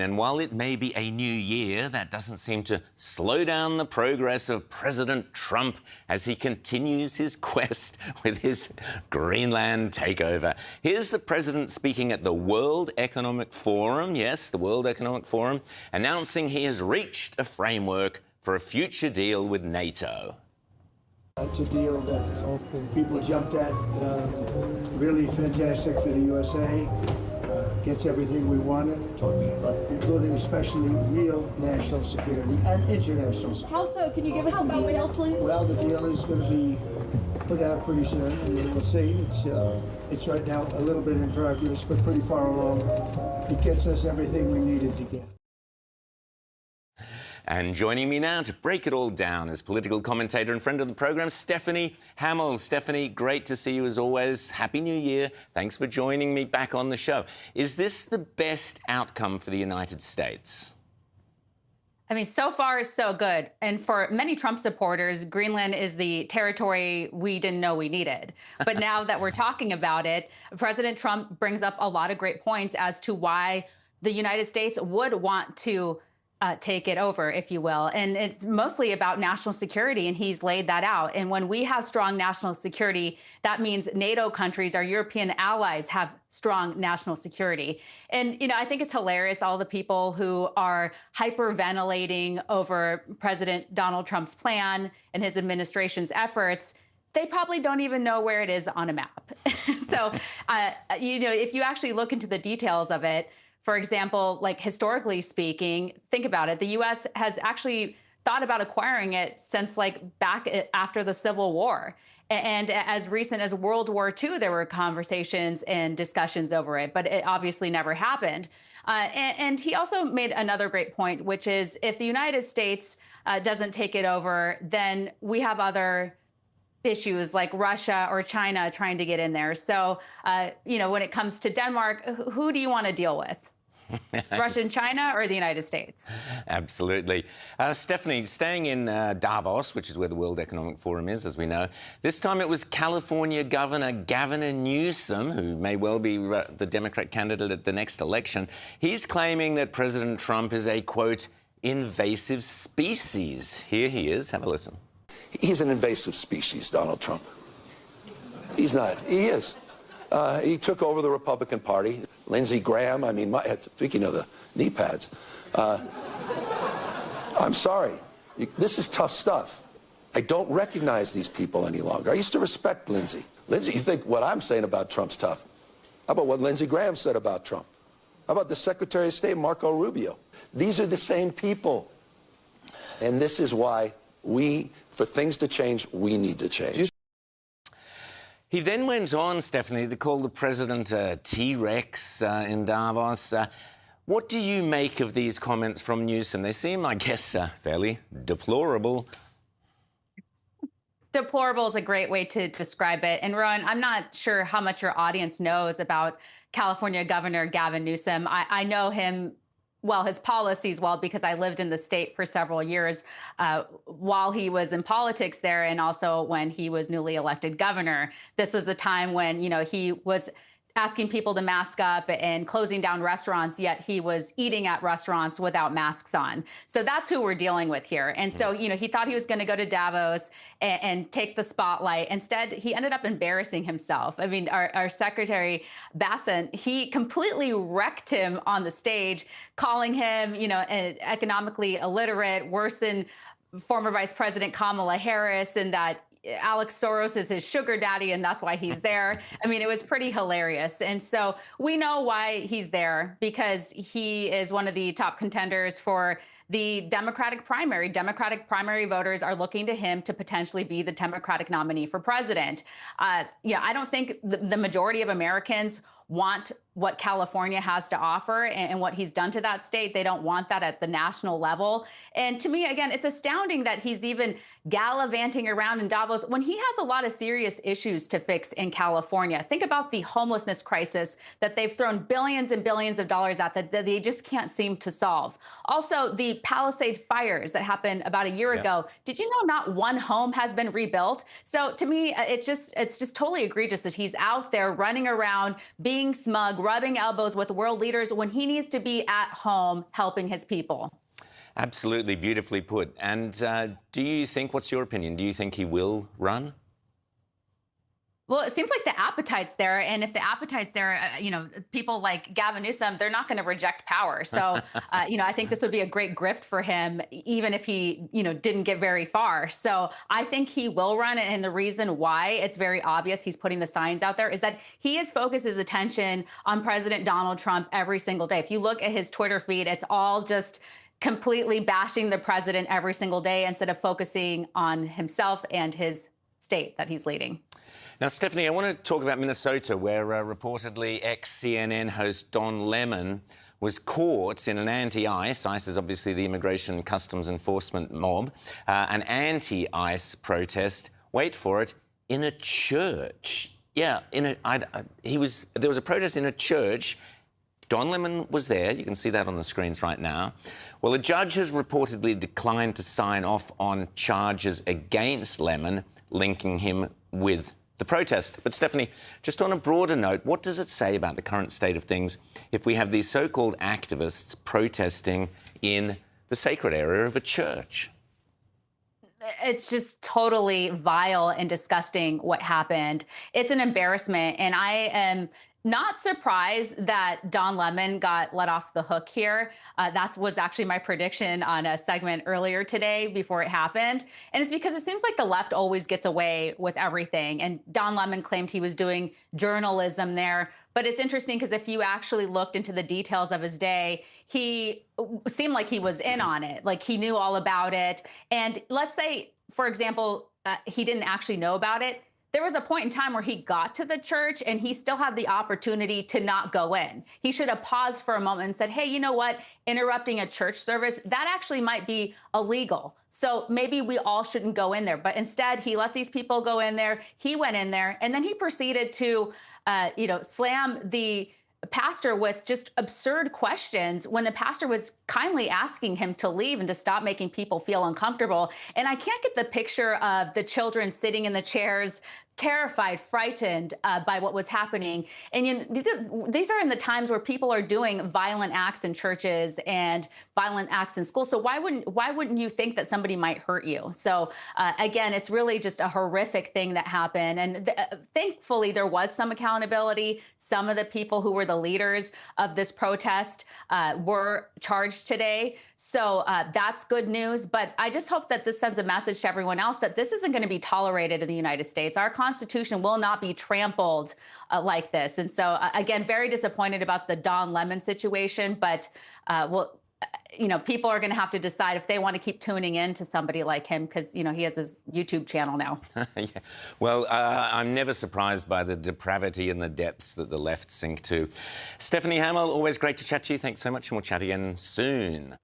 And while it may be a new year, that doesn't seem to slow down the progress of President Trump as he continues his quest with his Greenland takeover. Here's the president speaking at the World Economic Forum, yes, the World Economic Forum, announcing he has reached a framework for a future deal with NATO. It's a deal that people jumped at, really fantastic for the USA. Gets everything we wanted, including especially real national security and international security. How so? Can you give us some details, please? Well, the deal is going to be put out pretty soon, and we'll see. It's right now a little bit in progress, but pretty far along. It gets us everything we needed to get. And joining me now to break it all down is political commentator and friend of the programme, Stephanie Hammill. Stephanie, great to see you as always. Happy New Year. Thanks for joining me back on the show. Is this the best outcome for the United States? I mean, so far, so good. And for many Trump supporters, Greenland is the territory we didn't know we needed. But now that we're talking about it, President Trump brings up a lot of great points as to why the United States would want to take it over, if you will. And it's mostly about national security, and he's laid that out. And when we have strong national security, that means NATO countries, our European allies, have strong national security. And, you know, I think it's hilarious, all the people who are hyperventilating over President Donald Trump's plan and his administration's efforts. They probably don't even know where it is on a map. So, you know, if you actually look into the details of it, for example, like historically speaking, think about it. The U.S. has actually thought about acquiring it since like back after the Civil War. And as recent as World War II, there were conversations and discussions over it, but it obviously never happened. And he also made another great point, which is if the United States doesn't take it over, then we have other issues like Russia or China trying to get in there. So, you know, when it comes to Denmark, who do you want to deal with? Russia and China or the United States? Absolutely. Stephanie, staying in Davos, which is where the World Economic Forum is, as we know, this time it was California Governor Gavin Newsom, who may well be the Democrat candidate at the next election. He's claiming that President Trump is a, quote, invasive species. Here he is. Have a listen. He's an invasive species, Donald Trump. He's not. He is. He took over the Republican Party. Lindsey Graham, I mean, speaking of the knee pads, I'm sorry. This is tough stuff. I don't recognize these people any longer. I used to respect Lindsey. Lindsey, you think what I'm saying about Trump's tough? How about what Lindsey Graham said about Trump? How about the Secretary of State, Marco Rubio? These are the same people. And this is why for things to change, we need to change. He then went on, Stephanie, to call the president a T-Rex in Davos. What do you make of these comments from Newsom? They seem, I guess, fairly deplorable. Deplorable is a great way to describe it. And Rowan, I'm not sure how much your audience knows about California Governor Gavin Newsom. I know him well, his policies well, because I lived in the state for several years while he was in politics there, and also when he was newly elected governor. This was a time when, you know, he was asking people to mask up and closing down restaurants, yet he was eating at restaurants without masks on. So that's who we're dealing with here. And so, you know, he thought he was going to go to Davos and take the spotlight. Instead, he ended up embarrassing himself. I mean, our Secretary Bassan, he completely wrecked him on the stage, calling him, you know, economically illiterate, worse than former Vice President Kamala Harris, and that Alex Soros is his sugar daddy, and that's why he's there. I mean, it was pretty hilarious. And so we know why he's there, because he is one of the top contenders for the Democratic primary. Democratic primary voters are looking to him to potentially be the Democratic nominee for president. Yeah, I don't think the majority of Americans want what California has to offer and what he's done to that state. They don't want that at the national level. And to me, again, it's astounding that he's even gallivanting around in Davos when he has a lot of serious issues to fix in California. Think about the homelessness crisis that they've thrown billions and billions of dollars at that they just can't seem to solve. Also, the Palisades fires that happened about a year ago. Did you know not one home has been rebuilt? So to me, it's just totally egregious that he's out there running around, being smug, rubbing elbows with world leaders when he needs to be at home helping his people. Absolutely, beautifully put. And do you think, what's your opinion, do you think he will run? Well, it seems like the appetite's there. And if the appetite's there, people like Gavin Newsom, they're not going to reject power. So, I think this would be a great grift for him, even if he, didn't get very far. So I think he will run. And the reason why it's very obvious he's putting the signs out there is that he has focused his attention on President Donald Trump every single day. If you look at his Twitter feed, it's all just completely bashing the president every single day instead of focusing on himself and his state that he's leading. Now, Stephanie, I want to talk about Minnesota, where reportedly ex-CNN host Don Lemon was caught in an anti-ICE, ICE is obviously the Immigration Customs Enforcement mob, an anti-ICE protest, wait for it, in a church. Yeah, there was a protest in a church. Don Lemon was there. You can see that on the screens right now. Well, a judge has reportedly declined to sign off on charges against Lemon, linking him with the protest. But Stephanie, just on a broader note, what does it say about the current state of things if we have these so-called activists protesting in the sacred area of a church? It's just totally vile and disgusting what happened. It's an embarrassment. And I am not surprised that Don Lemon got let off the hook here. That was actually my prediction on a segment earlier today before it happened. And it's because it seems like the left always gets away with everything. And Don Lemon claimed he was doing journalism there. But it's interesting because if you actually looked into the details of his day, he seemed like he was in on it, like he knew all about it. And let's say, for example, he didn't actually know about it. There was a point in time where he got to the church and he still had the opportunity to not go in. He should have paused for a moment and said, hey, you know what? Interrupting a church service, that actually might be illegal. So maybe we all shouldn't go in there. But instead, he let these people go in there. He went in there and then he proceeded to, slam the pastor with just absurd questions when the pastor was kindly asking him to leave and to stop making people feel uncomfortable. And I can't get the picture of the children sitting in the chairs, terrified, frightened by what was happening. And these are in the times where people are doing violent acts in churches and violent acts in schools. So why wouldn't you think that somebody might hurt you? So again, it's really just a horrific thing that happened. And thankfully, there was some accountability. Some of the people who were the leaders of this protest were charged today. So that's good news. But I just hope that this sends a message to everyone else that this isn't going to be tolerated in the United States. Our Constitution will not be trampled like this. And so, again, very disappointed about the Don Lemon situation. But, people are going to have to decide if they want to keep tuning in to somebody like him because, he has his YouTube channel now. Yeah. Well, I'm never surprised by the depravity and the depths that the left sink to. Stephanie Hammill, always great to chat to you. Thanks so much, and we'll chat again soon.